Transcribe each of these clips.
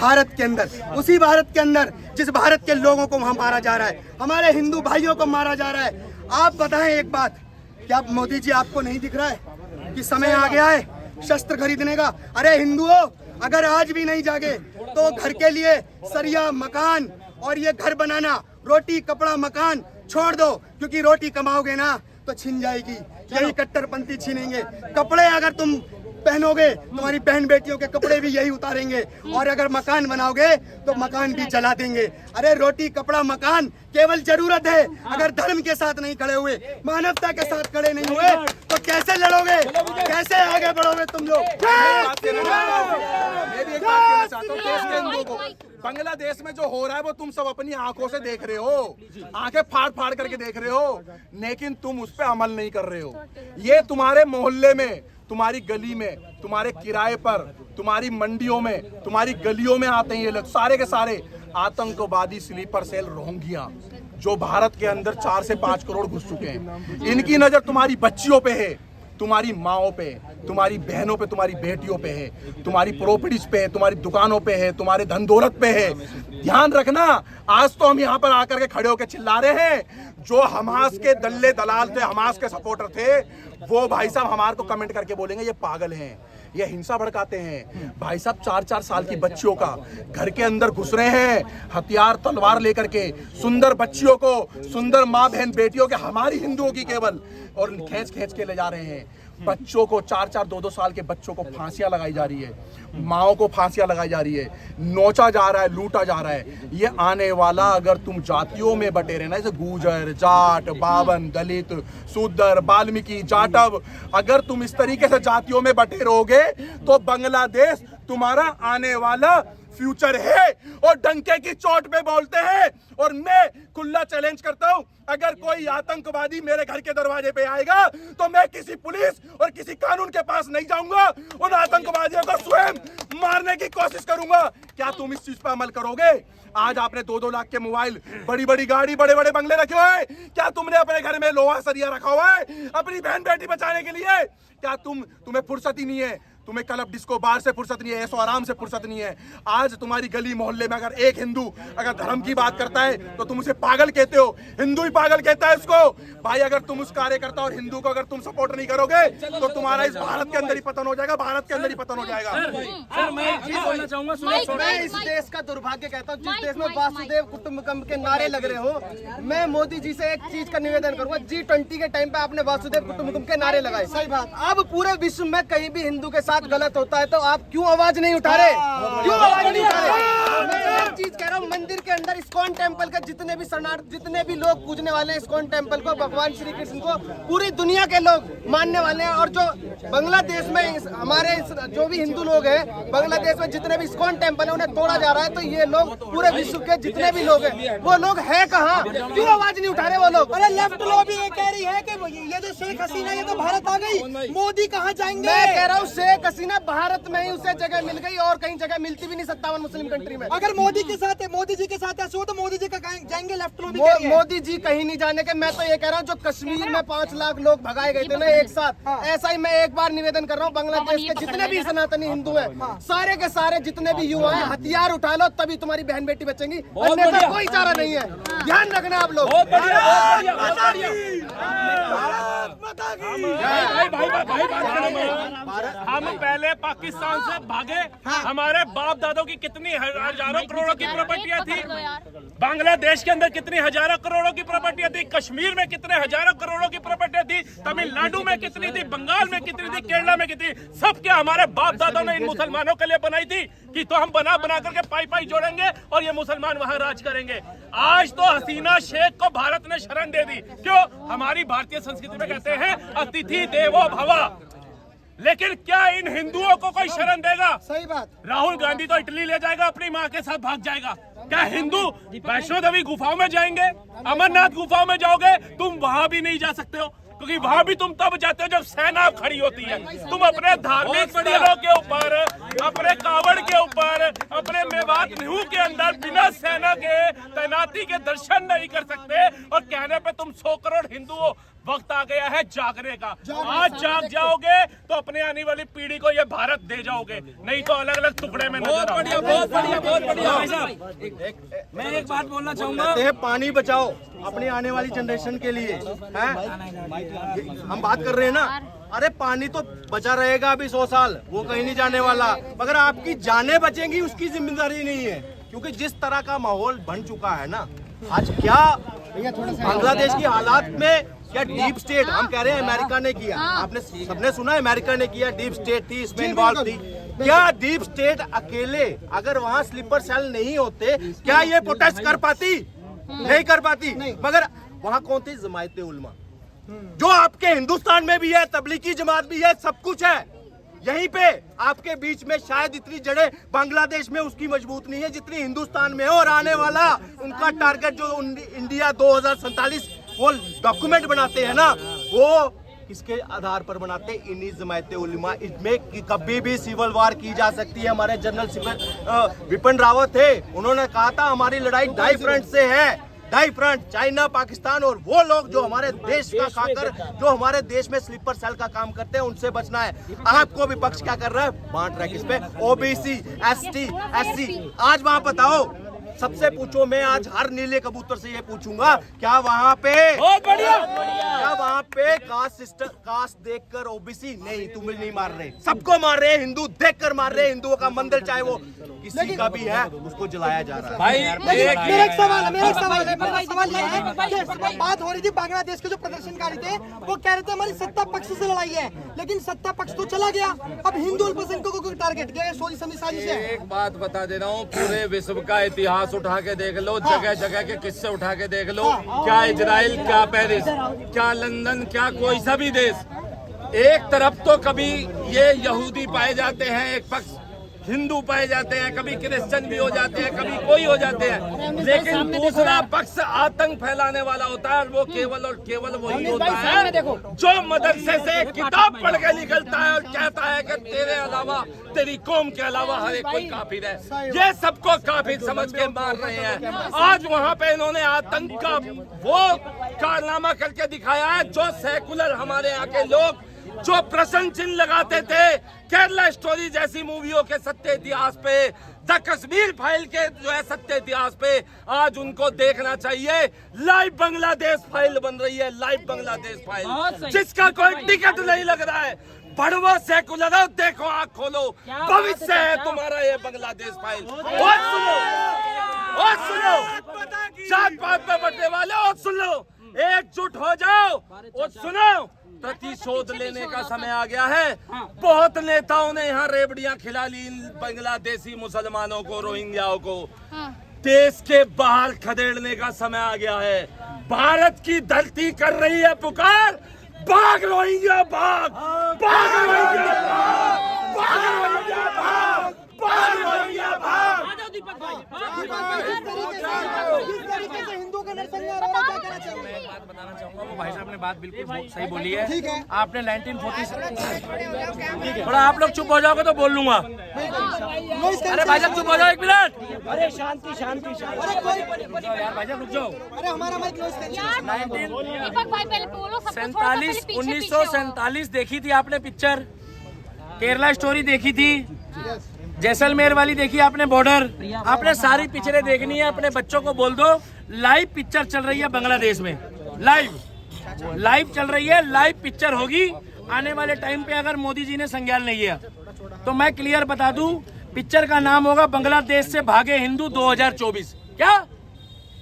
भारत के अंदर, उसी भारत के अंदर जिस भारत के लोगों को वहां मारा जा रहा है, हमारे हिंदू भाइयों को मारा जा रहा है। आप बताएं एक बात, क्या मोदी जी आपको नहीं दिख रहा है कि समय आ गया है शस्त्र खरीदने का? अरे हिंदुओं, अगर आज भी नहीं जागे तो घर के लिए सरिया मकान और ये घर बनाना, रोटी कपड़ा मकान छोड़ दो, क्योंकि रोटी कमाओगे ना तो छिन जाएगी, यही कट्टरपंथी छीनेंगे। कपड़े अगर तुम पहनोगे, तुम्हारी बहन बेटियों के कपड़े भी यही उतारेंगे, और अगर मकान बनाओगे तो मकान भी जला देंगे। अरे रोटी कपड़ा मकान केवल जरूरत है, अगर धर्म के साथ नहीं खड़े हुए, मानवता के साथ खड़े नहीं हुए तो कैसे लड़ोगे, कैसे आगे बढ़ोगे तुम लोग? बांग्लादेश में जो हो रहा है वो तुम सब अपनी आंखों से देख रहे हो, आंखें फाड़ फाड़ करके देख रहे हो, लेकिन तुम उस पर अमल नहीं कर रहे हो। ये तुम्हारे मोहल्ले में, तुम्हारी गली में, तुम्हारे किराए पर, तुम्हारी मंडियों में, तुम्हारी गलियों में आते हैं ये लोग, सारे के सारे आतंकवादी स्लीपर सेल रोहिंग्या जो भारत के अंदर 4 से 5 करोड़ घुस चुके हैं। इनकी नजर तुम्हारी बच्चियों पे है, तुम्हारी माओं पे, तुम्हारी बहनों पे, तुम्हारी बेटियों पे है, तुम्हारी प्रॉपर्टीज पे है, तुम्हारी दुकानों पे है, तुम्हारे धन दौलत पे है। ध्यान रखना, आज तो हम यहाँ पर आकर के खड़े होकर चिल्ला रहे हैं, जो हमास के दल्ले दलाल थे, हमास के सपोर्टर थे, वो भाई साहब हमारे को कमेंट करके बोलेंगे ये पागल हैं, ये हिंसा भड़काते हैं। भाई साहब 4-4 साल की बच्चियों का घर के अंदर घुस रहे हैं हथियार तलवार लेकर के, सुंदर बच्चियों को, सुंदर माँ बहन बेटियों के, हमारी हिंदुओं की केवल, और खींच खींच के ले जा रहे हैं। बच्चों को 4-4 2-2 साल के बच्चों को फांसियां लगाई जा रही है, माओ को फांसियां लगाई जा रही है, नोचा जा रहा है, लूटा जा रहा है। ये आने वाला, अगर तुम जातियों में बटेरे ना, जैसे गुर्जर, जाट, बावन, दलित, शूद्र, वाल्मीकि, जाटव, अगर तुम इस तरीके से जातियों में बटे रहोगे तो बांग्लादेश तुम्हारा आने वाला फ्यूचर है। और डंके की चोट पे बोलते हैं, और मैं खुला चैलेंज करता हूं, अगर कोई आतंकवादी मेरे घर के दरवाजे पे आएगा तो मैं किसी पुलिस और किसी कानून के पास नहीं जाऊंगा, उन आतंकवादियों को स्वयं मारने की कोशिश करूंगा। क्या तुम इस चीज पर अमल करोगे? आज आपने 2-2 लाख के मोबाइल, बड़ी बड़ी गाड़ी, बड़े बड़े बंगले रखे हुए हैं, क्या तुमने अपने घर में लोहा सरिया रखा हुआ है अपनी बहन बेटी बचाने के लिए? क्या तुम्हें फुर्सत ही नहीं है? तुम्हें क्लब डिस्को बार से फुर्सत नहीं है, ऐसो आराम से फुर्सत नहीं है। आज तुम्हारी गली मोहल्ले में अगर एक हिंदू अगर धर्म की बात करता है तो तुम उसे पागल कहते हो, हिंदू ही पागल कहता है उसको। भाई अगर तुम उस कार्यकर्ता और हिंदू को अगर तुम सपोर्ट नहीं करोगे तो तुम्हारा इस भारत के अंदर ही पतन हो जाएगा, भारत के अंदर ही पतन हो जाएगा। सर मैं एक चीज बोलना चाहूंगा, मैं इस देश का दुर्भाग्य कहता हूँ जिस देश में वासुदेव कुटुंबकम के नारे लग रहे हो। मैं मोदी जी से एक चीज का निवेदन करूंगा, G20 के टाइम पे आपने वासुदेव कुटुंबकम के नारे लगाए, सही बात। अब पूरे विश्व में कहीं भी हिंदू के साथ गलत होता है तो आप क्यों आवाज नहीं उठा रहे? क्यों आवाज नहीं उठा रहे? मैं एक चीज कह रहा हूँ, मंदिर के अंदर इस्कॉन टेम्पल के जितने भी शरणार्थी, जितने भी लोग पूजने वाले हैं इस्कॉन टेम्पल को, भगवान श्री कृष्ण को, पूरी दुनिया के लोग मानने वाले हैं। और जो बांग्लादेश में हमारे जो भी हिंदू लोग हैं, बांग्लादेश में जितने भी इस्कॉन टेम्पल है उन्हें तोड़ा जा रहा है, तो ये लोग पूरे विश्व के जितने भी लोग हैं वो लोग है कहाँ? क्यों आवाज नहीं उठा रहे वो लोग? अरे लेफ्ट लॉबी ये कह रही है कि ये जो शेख हसीना ये तो भारत आ गई, मोदी कहाँ जाएंगे? मैं कह रहा हूँ शेख हसीना भारत में ही उसे जगह मिल गई और कहीं जगह मिलती भी नहीं 57 मुस्लिम कंट्री में। अगर मोदी के साथ है, मोदी जी के साथ ऐसे हो तो मोदी जी का जाएंगे लेफ्ट लॉबी? मोदी जी कहीं नहीं जाने के। मैं तो ये कह रहा हूँ जो कश्मीर में 5 लाख लोग भगाए गए थे ना एक साथ, ऐसा ही मैं एक बार निवेदन कर रहा हूँ, बांग्लादेश के जितने भी सनातनी हिंदू हैं, सारे के सारे जितने भी युवा हैं, हथियार उठा लो तभी तुम्हारी बहन बेटी बचेंगी, अन्यथा कोई चारा नहीं है। ध्यान रखना आप लोग। हम पहले पाकिस्तान से भागे, हमारे बाप दादों की कितनी हजारों करोड़ों की प्रॉपर्टियां थी, बांग्लादेश के अंदर कितनी हजारों करोड़ों की प्रॉपर्टियां थी, कश्मीर में कितने हजारों करोड़ों की प्रॉपर्टियां थी, तमिलनाडु में कितनी थी, बंगाल में कितनी थी, केरला में कितनी, सब क्या हमारे बाप दादों ने इन मुसलमानों के लिए बनाई थी कि तो हम बना बना करके पाई जोड़ेंगे और ये मुसलमान वहां राज करेंगे। आज तो हसीना शेख को भारत ने शरण दे दी। क्यों? हमारी भारतीय संस्कृति में कहते हैं अतिथि देवो भव, लेकिन क्या इन हिंदुओं को कोई शरण देगा? सही बात। राहुल गांधी तो इटली ले जाएगा, अपनी माँ के साथ भाग जाएगा। क्या हिंदू वैष्णो देवी गुफाओं में जाएंगे? अमरनाथ गुफाओं में जाओगे? तुम वहां भी नहीं जा सकते हो, क्योंकि वहां भी तुम तब जाते हो जब सेना खड़ी होती है। तुम अपने धार्मिक स्थलों के ऊपर, अपने कावड़ के ऊपर, अपने मेवात न्यू के अंदर बिना सेना के तैनाती के दर्शन नहीं कर सकते, और कहने पे तुम 100 करोड़ हिंदू हो। वक्त आ गया है जागने का। आज जाग जाओगे तो अपने आने वाली पीढ़ी को ये भारत दे जाओगे, नहीं तो अलग अलग टुकड़े में नजर आओगे। बहुत बढ़िया भाई साहब, मैं एक बात बोलना चाहूंगा। पानी बचाओ अपनी आने वाली जनरेशन के लिए, हैं? हम बात कर रहे हैं ना, अरे पानी तो बचा रहेगा अभी 100 साल, वो कहीं नहीं जाने वाला, मगर आपकी जानें बचेंगी उसकी जिम्मेदारी नहीं है, क्योंकि जिस तरह का माहौल बन चुका है ना आज, क्या बांग्लादेश की हालात में क्या डीप स्टेट, हम कह रहे हैं अमेरिका ने किया, आपने सबने सुना है अमेरिका ने किया, डीप स्टेट थी इसमें इन्वॉल्व थी, क्या डीप स्टेट अकेले अगर वहाँ स्लीपर सेल नहीं होते क्या ये प्रोटेस्ट कर पाती? नहीं कर पाती। मगर वहाँ कौन थी? जमायत उलमा, जो आपके हिंदुस्तान में भी है, तबलीगी जमात भी है, सब कुछ है, यहीं पे आपके बीच में शायद इतनी जड़ें बांग्लादेश में उसकी मजबूत नहीं है जितनी हिंदुस्तान में है। और आने वाला उनका टारगेट जो इंडिया 2047 वो डॉक्यूमेंट बनाते हैं ना, वो किसके आधार पर बनाते हैं? इन्हीं जमायत उलमा। इसमें कभी भी सिविल वार की जा सकती है। हमारे जनरल विपिन रावत थे, उन्होंने कहा था हमारी लड़ाई 2 फ्रंट से है, 2 फ्रंट, चाइना, पाकिस्तान, और वो लोग जो हमारे देश का खाकर जो हमारे देश में स्लीपर सेल का काम करते हैं उनसे बचना है। आपको विपक्ष क्या कर रहा है? बांट रहा है किस पे? OBC, ST, SC. आज वहां बताओ, सबसे पूछो, मैं आज हर नीले कबूतर से ये पूछूंगा, क्या वहाँ पे क्या वहाँ पे कास्ट देखकर ओबीसी नहीं, तुम्हें नहीं मार रहे, सबको मार रहे हैं, हिंदू देखकर मार रहे हैं, हिंदुओं का मंदिर चाहे वो किसी का भी है उसको जलाया जा रहा है। भाई मेरा एक सवाल है, मेरा सवाल ये है कि बात हो रही थी बांग्लादेश के जो प्रदर्शनकारी थे वो कह रहे थे हमारी सत्ता पक्ष से लड़ाई है, लेकिन सत्ता पक्ष तो चला गया, अब हिंदू अल्पसंख्यकों को टारगेट किया, सोची समझी साजिश है। एक बात बता दे रहा हूँ, पूरे विश्व का इतिहास उठा के देख लो, जगह जगह के किस्से उठा के देख लो, क्या इजराइल, क्या पेरिस, क्या लंदन, क्या कोई सा भी देश, एक तरफ तो कभी ये यहूदी पाए जाते हैं, एक पक्ष हिंदू पाए जाते हैं, कभी क्रिश्चियन भी हो जाते हैं, कभी कोई हो जाते हैं, लेकिन दूसरा पक्ष आतंक फैलाने वाला होता है, और वो केवल और केवल वही होता है जो मदरसे से किताब पढ़ के निकलता है और कहता है कि तेरे अलावा, तेरी कौम के अलावा हर एक कोई काफिर है। ये सबको काफिर समझ के मार रहे हैं। आज वहाँ पे इन्होंने आतंक का वो कारनामा करके दिखाया है जो सेकुलर हमारे यहाँ के लोग जो प्रश्न चिन्ह लगाते थे केरला स्टोरी जैसी मूवियों के सत्य इतिहास पे, द कश्मीर फाइल के जो है सत्य इतिहास पे, आज उनको देखना चाहिए। लाइव बांग्लादेश फाइल बन रही है, लाइव बांग्लादेश फाइल, जिसका कोई टिकट नहीं लग रहा है। बढ़वा सेकुलर हो, देखो आँख खोलो, भविष्य है तुम्हारा ये बांग्लादेश फाइल। और सुनो, जात पात पे बटने वाले, और सुन लो, एकजुट हो जाओ और सुनो, प्रतिशोध लेने का समय आ गया है। बहुत नेताओं ने यहाँ रेवड़ियां खिला ली बांग्लादेशी मुसलमानों को, रोहिंग्याओं को। देश के बाहर खदेड़ने का समय आ गया है। भारत की धरती कर रही है पुकार, भाग रोहिंग्या भाग, भाग रोहिंग्या भाग, भाग रोहिंग्या भाग, भाग रोहिंग्या भाग। जिस तरीके से हिंदू का नरसंहार हो रहा है, क्या कहना चाहिए? मैं बात बताना चाहूंगा, वो भाई साहब ने बात बिल्कुल सही बोली है। ठीक है। आपने 1940 थोड़ा आप लोग चुप हो जाओगे तो बोल लूंगा। अरे भाई साहब चुप हो जाओ, 1 मिनट। अरे शांति शांति शांति, यार भाई साहब रुक जाओ। अरे हमारा माइक क्लोज करिए। 1947 देखी थी आपने पिक्चर, केरला स्टोरी देखी थी, जैसलमेर वाली देखी आपने, बॉर्डर, आपने सारी पिक्चरें देखनी है। अपने बच्चों को बोल दो लाइव पिक्चर चल रही है बांग्लादेश में, लाइव चल रही है, लाइव पिक्चर होगी आने वाले टाइम पे। अगर मोदी जी ने संज्ञान नहीं लिया तो मैं क्लियर बता दूं, पिक्चर का नाम होगा बांग्लादेश से भागे हिंदू 2024। क्या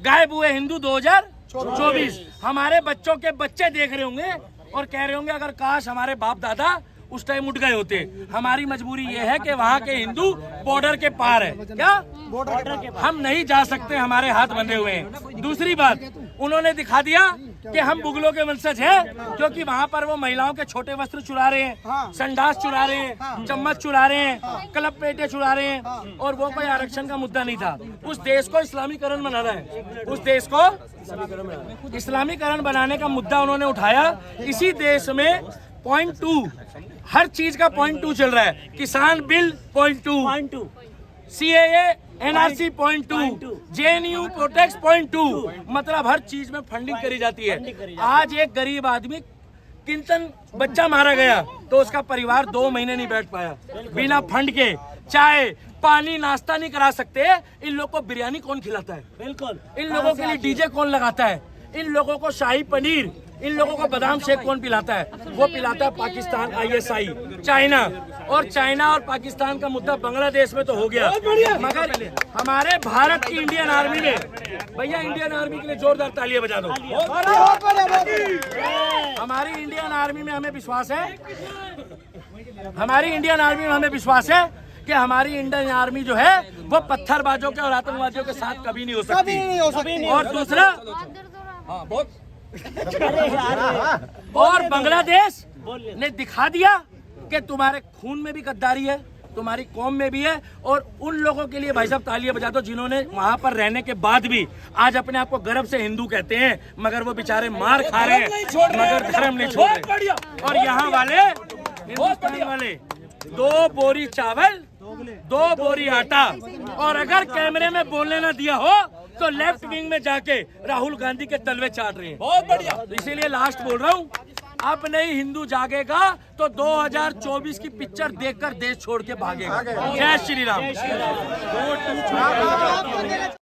गायब हुए हिंदू 2024। हमारे बच्चों के बच्चे देख रहे होंगे और कह रहे होंगे अगर काश हमारे बाप दादा उस टाइम उठ गए होते। हमारी मजबूरी ये है कि वहाँ के हिंदू बॉर्डर के पार है। क्या बॉर्डर के पार हम नहीं जा सकते, हमारे हाथ बंधे हुए हैं। दूसरी बात, उन्होंने दिखा दिया कि हम मुगलों के वंशज हैं, क्योंकि वहाँ पर वो महिलाओं के छोटे वस्त्र चुरा रहे हैं, संडास चुरा रहे हैं, चम्मच चुरा रहे हैं, क्लब प्लेटें चुरा रहे हैं, और वो कोई आरक्षण का मुद्दा नहीं था। उस देश को इस्लामीकरण बनाना है, उस देश को इस्लामीकरण बनाने का मुद्दा उन्होंने उठाया। इसी देश में .2 हर चीज का .2 चल रहा है। किसान bill .2, CAA NRC .2, JNU protect .2 मतलब हर चीज में फंडिंग करी जाती है। आज एक गरीब आदमी किंतन बच्चा मारा गया तो उसका परिवार 2 महीने नहीं बैठ पाया बिना फंड के। चाय पानी नाश्ता नहीं करा सकते, इन लोगों को बिरयानी कौन खिलाता है? बिल्कुल। इन लोगों के लिए डीजे कौन लगाता है? इन लोगों को शाही पनीर, इन लोगों को बादाम शेक कौन पिलाता है? वो पिलाता है पाकिस्तान, ISI, चाइना। और चाइना और पाकिस्तान का मुद्दा बांग्लादेश में तो हो गया, मगर हमारे भारत की इंडियन आर्मी में, भैया इंडियन आर्मी के लिए जोरदार तालियां बजा दो। हमारी इंडियन आर्मी में हमें विश्वास है, हमारी इंडियन आर्मी में हमें विश्वास है कि हमारी इंडियन आर्मी जो है वो पत्थरबाजों के और आतंकवादियों के साथ कभी नहीं हो सकती। और दूसरा, और बांग्लादेश ने दिखा दिया कि तुम्हारे खून में भी गद्दारी है, तुम्हारी कौम में भी है। और उन लोगों के लिए भाई साहब तालियां बजा दो जिन्होंने वहां पर रहने के बाद भी आज अपने आप को गर्व से हिंदू कहते हैं, मगर वो बेचारे मार खा रहे हैं मगर धर्म नहीं छोड़ रहे। और यहाँ वाले हिंदुस्तान वाले 2 बोरी चावल, 2 बोरी आटा, और अगर कैमरे में बोलने ना दिया हो तो लेफ्ट विंग में जाके राहुल गांधी के तलवे चाट रहे हैं। बहुत बढ़िया। इसीलिए लास्ट बोल रहा हूँ, अब नहीं हिंदू जागेगा तो 2024 की पिक्चर देखकर देश छोड़ के भागेगा। जय श्री राम।